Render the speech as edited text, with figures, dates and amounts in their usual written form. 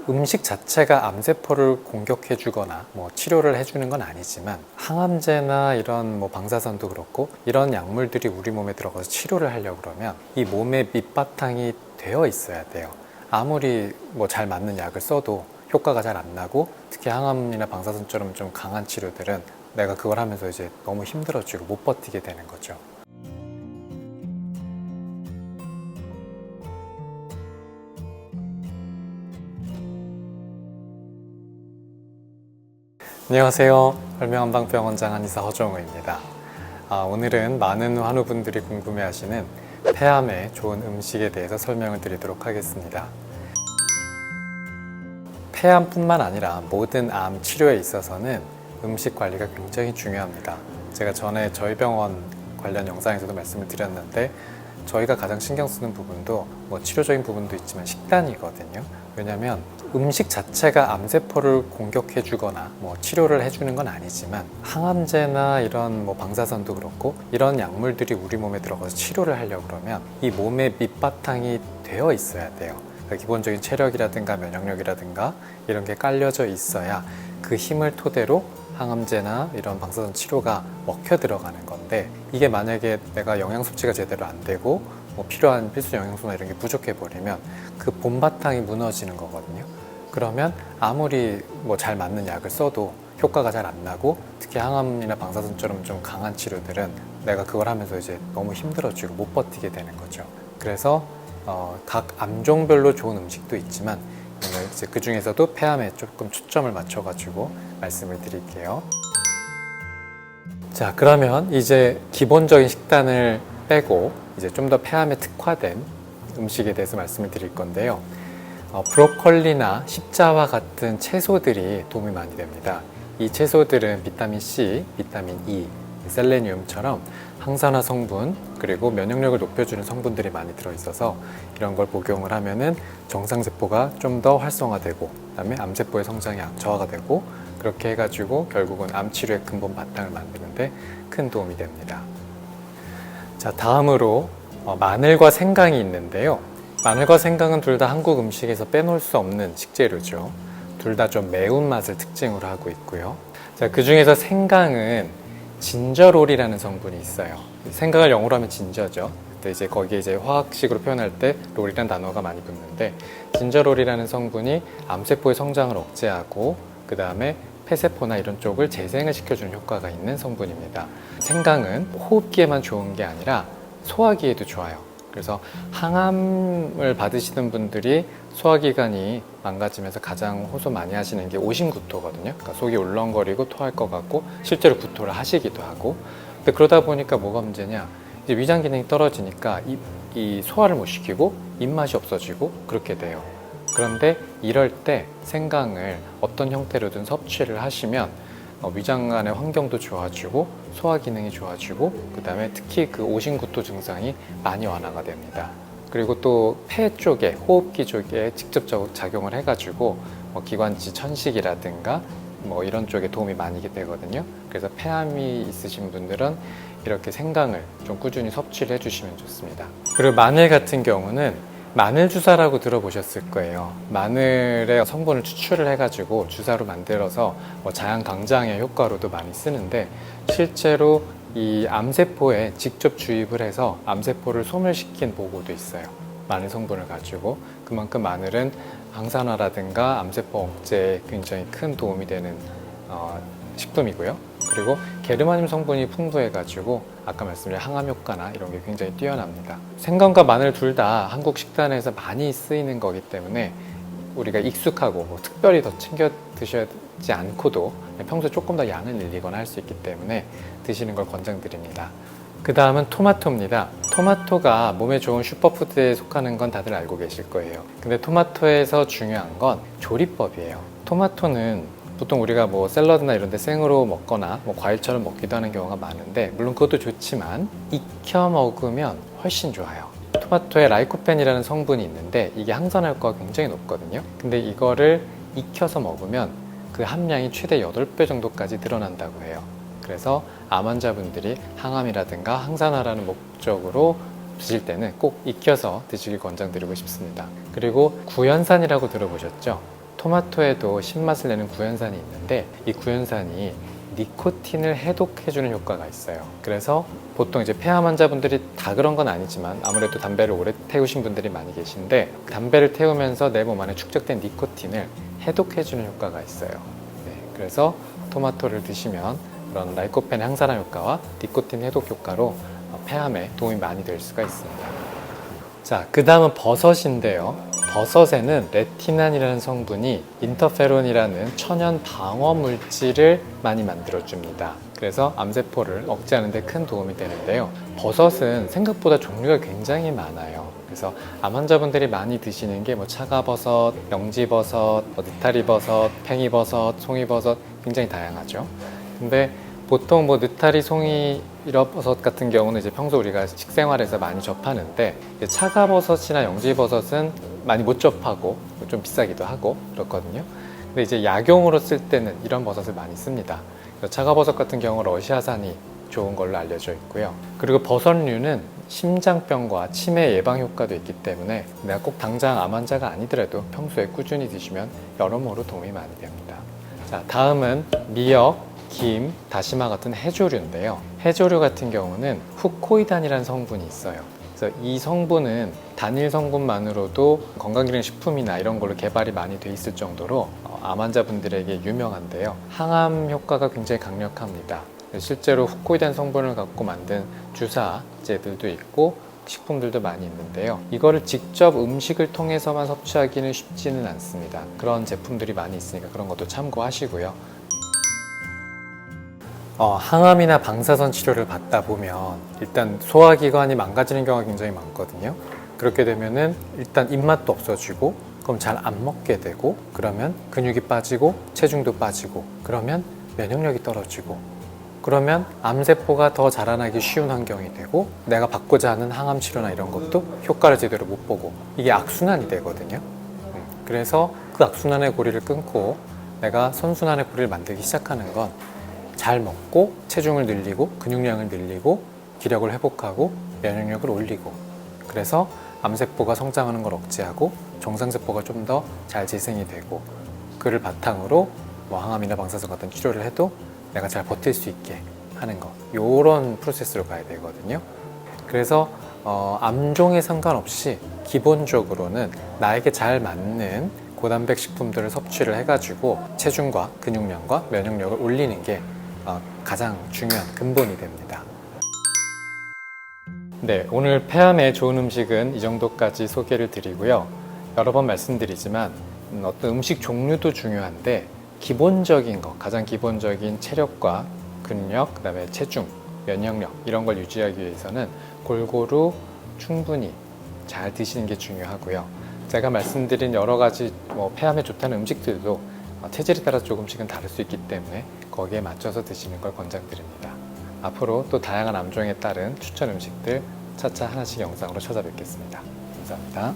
음식 자체가 암세포를 공격해 주거나 치료를 해주는 건 아니지만, 항암제나 이런 방사선도 그렇고 이런 약물들이 우리 몸에 들어가서 치료를 하려고 그러면 이 몸의 밑바탕이 되어 있어야 돼요. 아무리 잘 맞는 약을 써도 효과가 잘 안 나고, 특히 항암이나 방사선처럼 좀 강한 치료들은 내가 그걸 하면서 이제 너무 힘들어지고 못 버티게 되는 거죠. 안녕하세요. 혈명한방병원장 한의사 허정우입니다. 오늘은 많은 환우분들이 궁금해하시는 폐암에 좋은 음식에 대해서 설명을 드리도록 하겠습니다. 폐암뿐만 아니라 모든 암 치료에 있어서는 음식 관리가 굉장히 중요합니다. 제가 전에 저희 병원 관련 영상에서도 말씀을 드렸는데, 저희가 가장 신경 쓰는 부분도 치료적인 부분도 있지만 식단이거든요. 왜냐하면 음식 자체가 암세포를 공격해 주거나 치료를 해주는 건 아니지만, 항암제나 이런 방사선도 그렇고 이런 약물들이 우리 몸에 들어가서 치료를 하려고 그러면 이 몸의 밑바탕이 되어 있어야 돼요. 그러니까 기본적인 체력이라든가 면역력이라든가 이런 게 깔려져 있어야 그 힘을 토대로 항암제나 이런 방사선 치료가 먹혀 들어가는 건데, 이게 만약에 내가 영양 섭취가 제대로 안 되고 필요한 필수 영양소나 이런 게 부족해 버리면 그 본바탕이 무너지는 거거든요. 그러면 아무리 잘 맞는 약을 써도 효과가 잘 안 나고, 특히 항암이나 방사선처럼 좀 강한 치료들은 내가 그걸 하면서 이제 너무 힘들어지고 못 버티게 되는 거죠. 그래서 각 암종별로 좋은 음식도 있지만, 오늘 이제 그 중에서도 폐암에 조금 초점을 맞춰가지고 말씀을 드릴게요. 자, 그러면 이제 기본적인 식단을 빼고 이제 좀 더 폐암에 특화된 음식에 대해서 말씀을 드릴 건데요. 브로콜리나 십자와 같은 채소들이 도움이 많이 됩니다. 이 채소들은 비타민 C, 비타민 E, 셀레늄처럼 항산화 성분, 그리고 면역력을 높여주는 성분들이 많이 들어있어서 이런 걸 복용을 하면은 정상세포가 좀 더 활성화되고, 그다음에 암세포의 성장이 저하가 되고, 그렇게 해가지고 결국은 암치료의 근본 바탕을 만드는데 큰 도움이 됩니다. 자, 다음으로 마늘과 생강이 있는데요. 마늘과 생강은 둘 다 한국 음식에서 빼놓을 수 없는 식재료죠. 둘 다 좀 매운맛을 특징으로 하고 있고요. 자, 그 중에서 생강은 진저롤이라는 성분이 있어요. 생강을 영어로 하면 진저죠. 근데 이제 거기에 이제 화학식으로 표현할 때 롤이라는 단어가 많이 붙는데, 진저롤이라는 성분이 암세포의 성장을 억제하고 그 다음에 폐세포나 이런 쪽을 재생을 시켜주는 효과가 있는 성분입니다. 생강은 호흡기에만 좋은 게 아니라 소화기에도 좋아요. 그래서 항암을 받으시는 분들이 소화기관이 망가지면서 가장 호소 많이 하시는 게 오심구토거든요. 그러니까 속이 울렁거리고 토할 것 같고 실제로 구토를 하시기도 하고. 근데 그러다 보니까 뭐가 문제냐, 이제 위장 기능이 떨어지니까 이 소화를 못 시키고 입맛이 없어지고 그렇게 돼요. 그런데 이럴 때 생강을 어떤 형태로든 섭취를 하시면 위장 안의 환경도 좋아지고 소화 기능이 좋아지고, 그 다음에 특히 그 오심구토 증상이 많이 완화가 됩니다. 그리고 또 폐 쪽에, 호흡기 쪽에 직접적으로 작용을 해가지고 기관지 천식이라든가 이런 쪽에 도움이 많이 되거든요. 그래서 폐암이 있으신 분들은 이렇게 생강을 좀 꾸준히 섭취를 해주시면 좋습니다. 그리고 마늘 같은 경우는 마늘 주사라고 들어보셨을 거예요. 마늘의 성분을 추출을 해가지고 주사로 만들어서 자양 강장의 효과로도 많이 쓰는데, 실제로 이 암세포에 직접 주입을 해서 암세포를 소멸시킨 보고도 있어요. 마늘 성분을 가지고. 그만큼 마늘은 항산화라든가 암세포 억제에 굉장히 큰 도움이 되는 식품이고요. 그리고 게르마늄 성분이 풍부해가지고 아까 말씀드린 항암 효과나 이런 게 굉장히 뛰어납니다. 생강과 마늘 둘 다 한국 식단에서 많이 쓰이는 거기 때문에 우리가 익숙하고 특별히 더 챙겨 드셔야지 않고도 평소에 조금 더 양을 늘리거나 할 수 있기 때문에 드시는 걸 권장드립니다. 그 다음은 토마토입니다. 토마토가 몸에 좋은 슈퍼푸드에 속하는 건 다들 알고 계실 거예요. 근데 토마토에서 중요한 건 조리법이에요. 토마토는 보통 우리가 샐러드나 이런 데 생으로 먹거나 과일처럼 먹기도 하는 경우가 많은데, 물론 그것도 좋지만 익혀 먹으면 훨씬 좋아요. 토마토에 라이코펜이라는 성분이 있는데 이게 항산화 효과가 굉장히 높거든요. 근데 이거를 익혀서 먹으면 그 함량이 최대 8배 정도까지 늘어난다고 해요. 그래서 암 환자분들이 항암이라든가 항산화라는 목적으로 드실 때는 꼭 익혀서 드시길 권장드리고 싶습니다. 그리고 구연산이라고 들어보셨죠? 토마토에도 신맛을 내는 구연산이 있는데 이 구연산이 니코틴을 해독해주는 효과가 있어요. 그래서 보통 이제 폐암 환자분들이 다 그런 건 아니지만 아무래도 담배를 오래 태우신 분들이 많이 계신데 담배를 태우면서 내 몸 안에 축적된 니코틴을 해독해주는 효과가 있어요. 네, 그래서 토마토를 드시면 그런 라이코펜 항산화 효과와 니코틴 해독 효과로 폐암에 도움이 많이 될 수가 있습니다. 자, 그 다음은 버섯인데요. 버섯에는 레티난이라는 성분이 인터페론이라는 천연 방어 물질을 많이 만들어줍니다. 그래서 암세포를 억제하는 데 큰 도움이 되는데요. 버섯은 생각보다 종류가 굉장히 많아요. 그래서 암 환자분들이 많이 드시는 게 차가버섯, 영지버섯, 느타리버섯, 팽이버섯, 송이버섯 굉장히 다양하죠. 근데 보통 느타리, 송이, 이러버섯 같은 경우는 이제 평소 우리가 식생활에서 많이 접하는데 차가버섯이나 영지버섯은 많이 못 접하고 좀 비싸기도 하고 그렇거든요. 근데 이제 약용으로 쓸 때는 이런 버섯을 많이 씁니다. 차가버섯 같은 경우 러시아산이 좋은 걸로 알려져 있고요. 그리고 버섯류는 심장병과 치매 예방 효과도 있기 때문에 내가 꼭 당장 암 환자가 아니더라도 평소에 꾸준히 드시면 여러모로 도움이 많이 됩니다. 자, 다음은 미역, 김, 다시마 같은 해조류인데요. 해조류 같은 경우는 후코이단이라는 성분이 있어요. 그래서 이 성분은 단일 성분만으로도 건강기능식품이나 이런 걸로 개발이 많이 돼 있을 정도로 암 환자분들에게 유명한데요. 항암 효과가 굉장히 강력합니다. 실제로 후코이단 성분을 갖고 만든 주사제들도 있고 식품들도 많이 있는데요. 이거를 직접 음식을 통해서만 섭취하기는 쉽지는 않습니다. 그런 제품들이 많이 있으니까 그런 것도 참고하시고요. 항암이나 방사선 치료를 받다 보면 일단 소화기관이 망가지는 경우가 굉장히 많거든요. 그렇게 되면은 일단 입맛도 없어지고 그럼 잘 안 먹게 되고 그러면 근육이 빠지고 체중도 빠지고 그러면 면역력이 떨어지고 그러면 암세포가 더 자라나기 쉬운 환경이 되고 내가 받고자 하는 항암 치료나 이런 것도 효과를 제대로 못 보고 이게 악순환이 되거든요. 그래서 그 악순환의 고리를 끊고 내가 선순환의 고리를 만들기 시작하는 건 잘 먹고 체중을 늘리고 근육량을 늘리고 기력을 회복하고 면역력을 올리고 그래서 암세포가 성장하는 걸 억제하고 정상세포가 좀 더 잘 재생이 되고 그를 바탕으로 항암이나 방사선 같은 치료를 해도 내가 잘 버틸 수 있게 하는 거 요런 프로세스로 가야 되거든요. 그래서 암종에 상관없이 기본적으로는 나에게 잘 맞는 고단백 식품들을 섭취를 해가지고 체중과 근육량과 면역력을 올리는 게 가장 중요한 근본이 됩니다. 네, 오늘 폐암에 좋은 음식은 이 정도까지 소개를 드리고요. 여러 번 말씀드리지만 어떤 음식 종류도 중요한데 기본적인 거, 가장 기본적인 체력과 근력, 그다음에 체중, 면역력 이런 걸 유지하기 위해서는 골고루 충분히 잘 드시는 게 중요하고요. 제가 말씀드린 여러 가지 폐암에 좋다는 음식들도 체질에 따라 조금씩은 다를 수 있기 때문에 거기에 맞춰서 드시는 걸 권장드립니다. 앞으로 또 다양한 암종에 따른 추천 음식들 차차 하나씩 영상으로 찾아뵙겠습니다. 감사합니다.